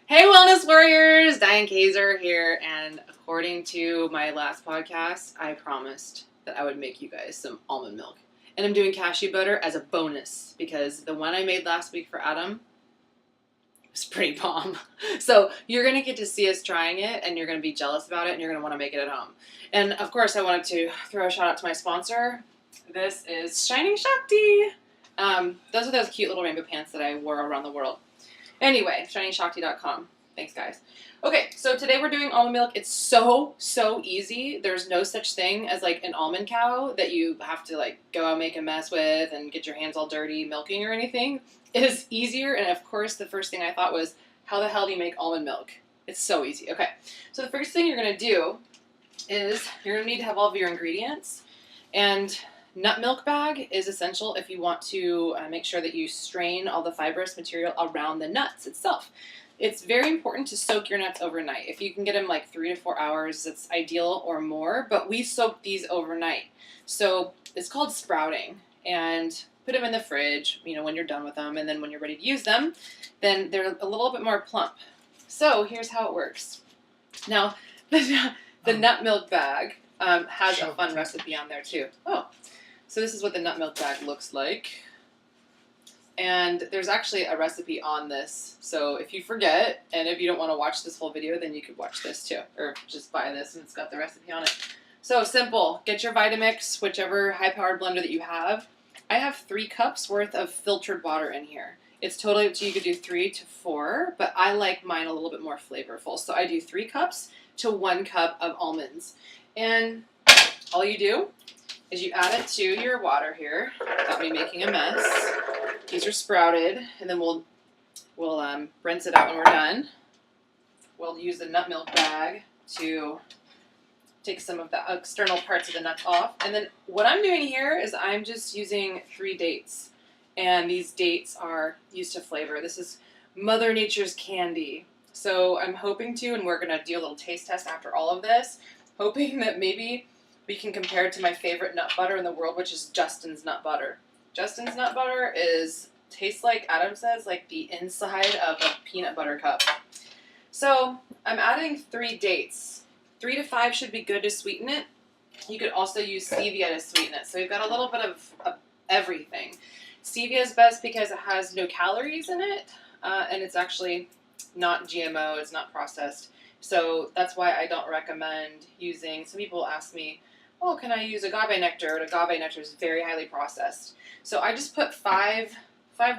Hey Wellness Warriors, dianekazer here, and according to my last podcast, I promised that I would make you guys some almond milk. And I'm doing cashew butter as a bonus because the one I made last week for Adam was pretty bomb. So you're going to get to see us trying it, and you're going to be jealous about it, and you're going to want to make it at home. And of course, I wanted to throw a shout out to my sponsor. This is Shining Shakti. Those are those cute little rainbow pants that I wore around the world. Anyway, ShiningShakti.com. Thanks, guys. Okay, so today we're doing almond milk. It's so easy. There's no such thing as like an almond cow that you have to like go and make a mess with and get your hands all dirty milking or anything. It is easier, and of course, the first thing I thought was, how the hell do you make almond milk? It's so easy. Okay, so the first thing you're going to do is you're going to need to have all of your ingredients, and nut milk bag is essential if you want to make sure that you strain all the fibrous material around the nuts itself. It's very important to soak your nuts overnight. If you can get them like 3 to 4 hours, it's ideal or more, but we soak these overnight. So it's called sprouting, and put them in the fridge, when you're done with them, and then when you're ready to use them, then they're a little bit more plump. So here's how it works. Now, the nut milk bag has a fun recipe on there too. So this is what the nut milk bag looks like. And there's actually a recipe on this. So if you forget, and if you don't want to watch this whole video, then you could watch this too. Or just buy this and it's got the recipe on it. So simple. Get your Vitamix, whichever high-powered blender that you have. I have 3 cups worth of filtered water in here. It's totally up to you. You could do 3 to 4, but I like mine a little bit more flavorful. So I do 3 cups to 1 cup of almonds. And all you do is you add it to your water here without me making a mess. These are sprouted, and then we'll rinse it out when we're done. We'll use the nut milk bag to take some of the external parts of the nuts off. And then what I'm doing here is I'm just using 3 dates, and these dates are used to flavor. This is Mother Nature's candy. So I'm hoping to, and we're going to do a little taste test after all of this, hoping that maybe we can compare it to my favorite nut butter in the world, which is Justin's nut butter. Justin's nut butter tastes like, Adam says, like the inside of a peanut butter cup. So I'm adding 3 dates. 3 to 5 should be good to sweeten it. You could also use stevia to sweeten it. So we've got a little bit of everything. Stevia is best because it has no calories in it, and it's actually not GMO, it's not processed. So that's why I don't recommend using, some people ask me, oh, can I use agave nectar? And agave nectar is very highly processed. So I just put 5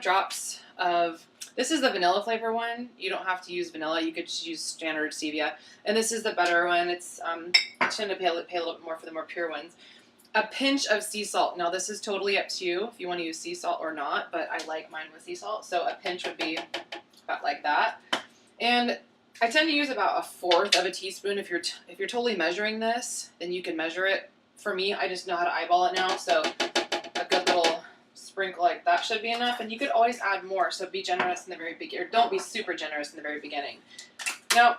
drops of, this is the vanilla flavor one. You don't have to use vanilla. You could just use standard stevia. And this is the better one. It's, I tend to pay a little bit more for the more pure ones. A pinch of sea salt. Now this is totally up to you if you want to use sea salt or not, but I like mine with sea salt. So a pinch would be about like that. And I tend to use about 1/4 of a teaspoon. If you're totally measuring this, then you can measure it. For me, I just know how to eyeball it now, so a good little sprinkle like that should be enough. And you could always add more, so be generous in the very beginning, or don't be super generous in the very beginning. Now,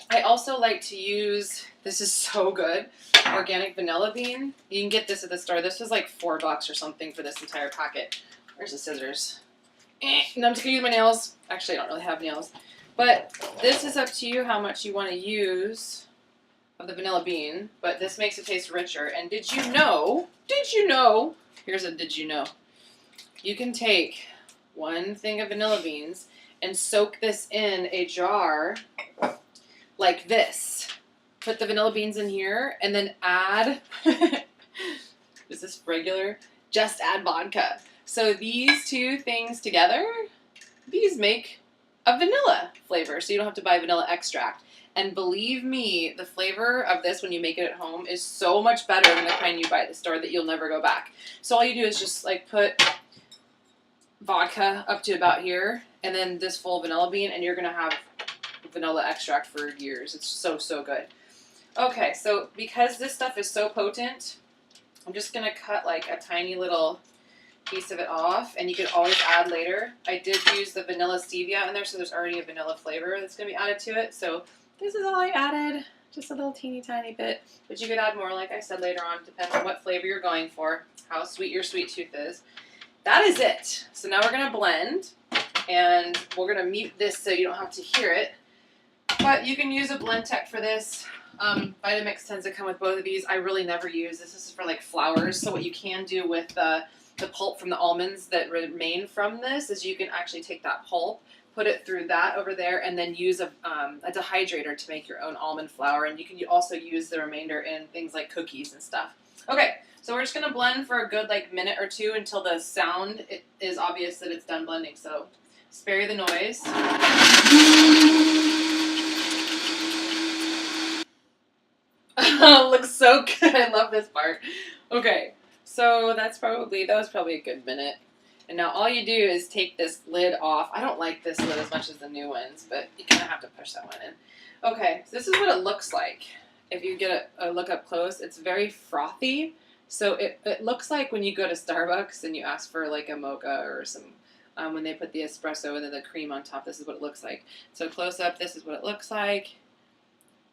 I also like to use, this is so good, organic vanilla bean. You can get this at the store. This was like $4 or something for this entire packet. Where's the scissors? And I'm just going to use my nails. Actually, I don't really have nails. But this is up to you how much you want to use of the vanilla bean, but this makes it taste richer. And did you know, here's a did you know, you can take 1 thing of vanilla beans and soak this in a jar like this. Put the vanilla beans in here and then add, is this regular? Just add vodka. So these 2 things together, these make a vanilla flavor, so you don't have to buy vanilla extract. And believe me, the flavor of this when you make it at home is so much better than the kind you buy at the store that you'll never go back. So all you do is just like put vodka up to about here, and then this full vanilla bean, and you're gonna have vanilla extract for years. It's so good. Okay, so because this stuff is so potent, I'm just gonna cut like a tiny little piece of it off, and you can always add later. I did use the vanilla stevia in there, so there's already a vanilla flavor that's going to be added to it. So this is all I added, just a little teeny tiny bit, but you could add more, like I said, later on, depends on what flavor you're going for, how sweet your sweet tooth is. That is it. So now we're going to blend, and we're going to mute this so you don't have to hear it. But you can use a blend tech for this. Vitamix tends to come with both of these. I really never use this. This is for like flours. So what you can do with the pulp from the almonds that remain from this is you can actually take that pulp, put it through that over there, and then use a dehydrator to make your own almond flour. And you can also use the remainder in things like cookies and stuff. Okay, so we're just going to blend for a good like minute or two until the sound is obvious that it's done blending. So spare the noise. Looks so good. I love this part. Okay, so that was probably a good minute. And now all you do is take this lid off. I don't like this lid as much as the new ones, but you kind of have to push that one in. Okay, so this is what it looks like. If you get a look up close, it's very frothy. So it looks like when you go to Starbucks and you ask for like a mocha or some, when they put the espresso and then the cream on top, this is what it looks like. So close up, this is what it looks like.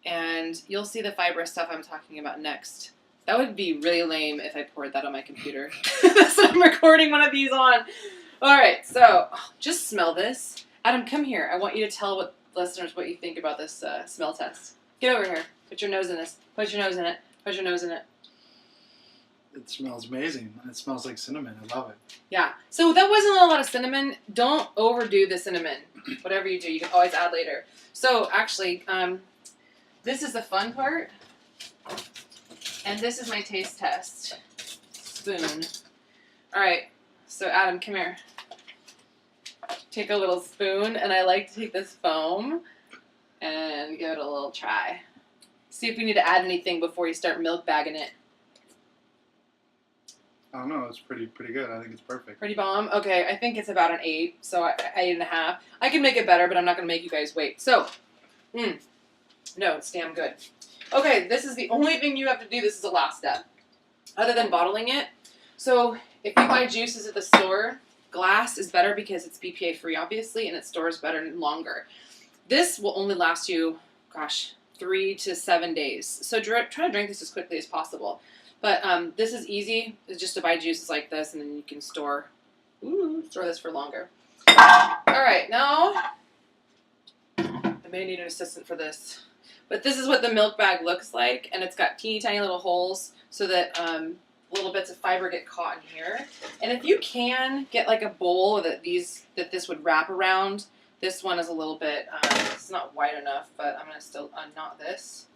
And you'll see the fibrous stuff I'm talking about next. That would be really lame if I poured that on my computer. That's what I'm recording one of these on. All right, so just smell this. Adam, come here. I want you to tell listeners what you think about this smell test. Get over here. Put your nose in this. Put your nose in it. Put your nose in it. It smells amazing. It smells like cinnamon. I love it. Yeah. So that wasn't a lot of cinnamon. Don't overdo the cinnamon. Whatever you do, you can always add later. So actually, this is the fun part. And this is my taste test. Spoon. All right. So Adam, come here. Take a little spoon, and I like to take this foam and give it a little try. See if we need to add anything before you start milk bagging it. I don't know. It's pretty good. I think it's perfect. Pretty bomb? Okay, I think it's about an 8, so 8.5. I can make it better, but I'm not going to make you guys wait. So, no, it's damn good. Okay, this is the only thing you have to do. This is the last step, other than bottling it. So, if you buy juices at the store, glass is better because it's BPA free, obviously, and it stores better and longer. This will only last you, 3 to 7 days. So try to drink this as quickly as possible. But this is easy. It's just to buy juices like this, and then you can store this for longer. All right, now I may need an assistant for this. But this is what the milk bag looks like, and it's got teeny tiny little holes so that little bits of fiber get caught in here. And if you can get like a bowl that this would wrap around, this one is a little bit, it's not wide enough, but I'm going to still unknot this.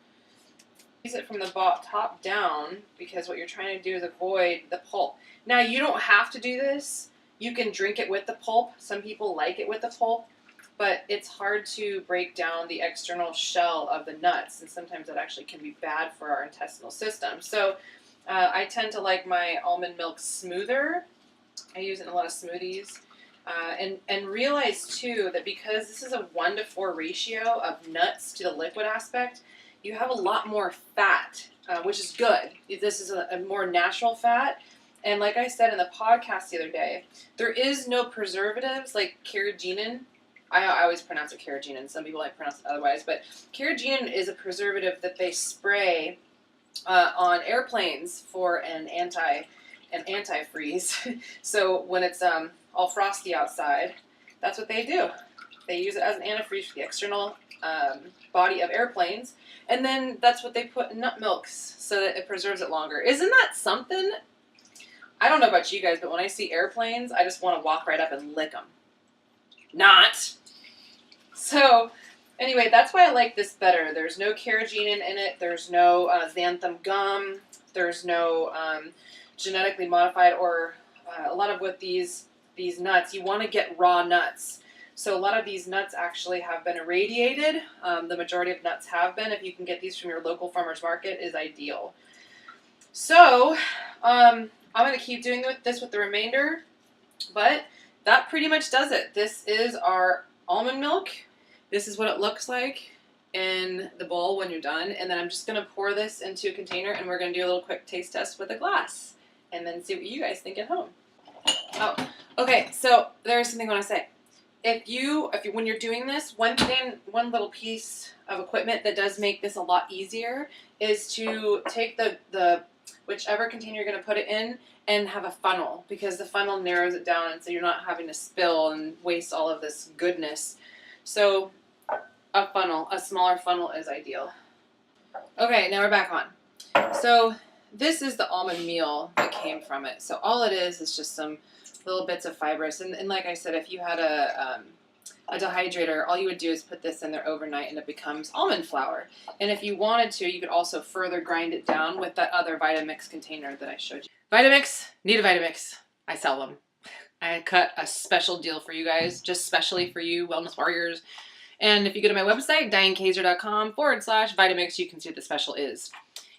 Use it from the top down because what you're trying to do is avoid the pulp. Now, you don't have to do this. You can drink it with the pulp. Some people like it with the pulp, but it's hard to break down the external shell of the nuts, and sometimes that actually can be bad for our intestinal system. So I tend to like my almond milk smoother. I use it in a lot of smoothies. And realize, too, that because this is a 1-to-4 ratio of nuts to the liquid aspect, you have a lot more fat, which is good. This is a more natural fat. And like I said in the podcast the other day, there is no preservatives like carrageenan. I always pronounce it carrageenan. Some people like pronounce it otherwise. But carrageenan is a preservative that they spray on airplanes for an antifreeze. So when it's all frosty outside, that's what they do. They use it as an antifreeze for the external body of airplanes. And then that's what they put in nut milks so that it preserves it longer. Isn't that something? I don't know about you guys, but when I see airplanes, I just want to walk right up and lick them. Not. So, anyway, that's why I like this better. There's no carrageenan in it. There's no xanthan gum. There's no genetically modified or a lot of what these nuts, you want to get raw nuts. So a lot of these nuts actually have been irradiated. The majority of nuts have been. If you can get these from your local farmer's market, is ideal. So I'm going to keep doing this with the remainder, but that pretty much does it. This is our almond milk. This is what it looks like in the bowl when you're done. And then I'm just going to pour this into a container, and we're going to do a little quick taste test with a glass and then see what you guys think at home. Oh, okay. So there's something I want to say. When you're doing this, one little piece of equipment that does make this a lot easier is to take the whichever container you're going to put it in and have a funnel, because the funnel narrows it down, and so you're not having to spill and waste all of this goodness. So A smaller funnel is ideal. Okay, now we're back on. So this is the almond meal that came from it. So all it is just some little bits of fibrous. And like I said, if you had a dehydrator, all you would do is put this in there overnight and it becomes almond flour. And if you wanted to, you could also further grind it down with that other Vitamix container that I showed you. Vitamix, need a Vitamix. I sell them. I cut a special deal for you guys, just specially for you wellness warriors. And if you go to my website, dianekazer.com/Vitamix, you can see what the special is.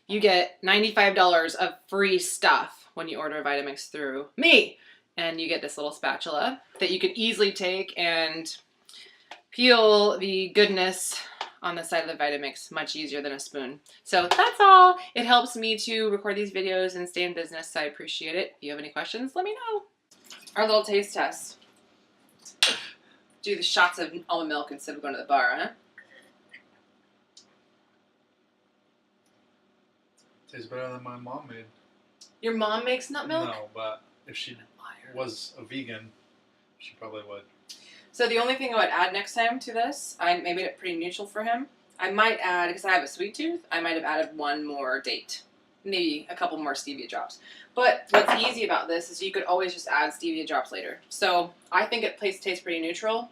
You get $95 of free stuff when you order Vitamix through me. And you get this little spatula that you can easily take and peel the goodness on the side of the Vitamix much easier than a spoon. So that's all. It helps me to record these videos and stay in business, so I appreciate it. If you have any questions, let me know. Our little taste test. Do the shots of almond milk instead of going to the bar, huh? Tastes better than my mom made. Your mom makes nut milk? No, but if she was a vegan, she probably would. So the only thing I would add next time to this, I made it pretty neutral for him. I might add, because I have a sweet tooth, I might have added one more date. Maybe a couple more stevia drops. But what's easy about this is you could always just add stevia drops later. So I think it tastes pretty neutral.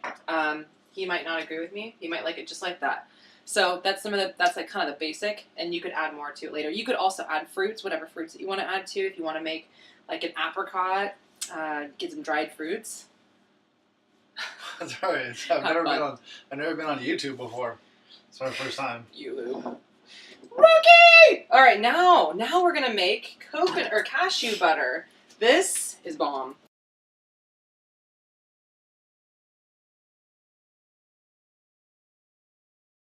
He might not agree with me. He might like it just like that. So that's like kind of the basic, and you could add more to it later. You could also add fruits, whatever fruits that you want to add to. If you want to make like an apricot, get some dried fruits. That's right. I've never been on YouTube before. It's my first time. You rookie! All right, now we're gonna make coconut or cashew butter. This is bomb.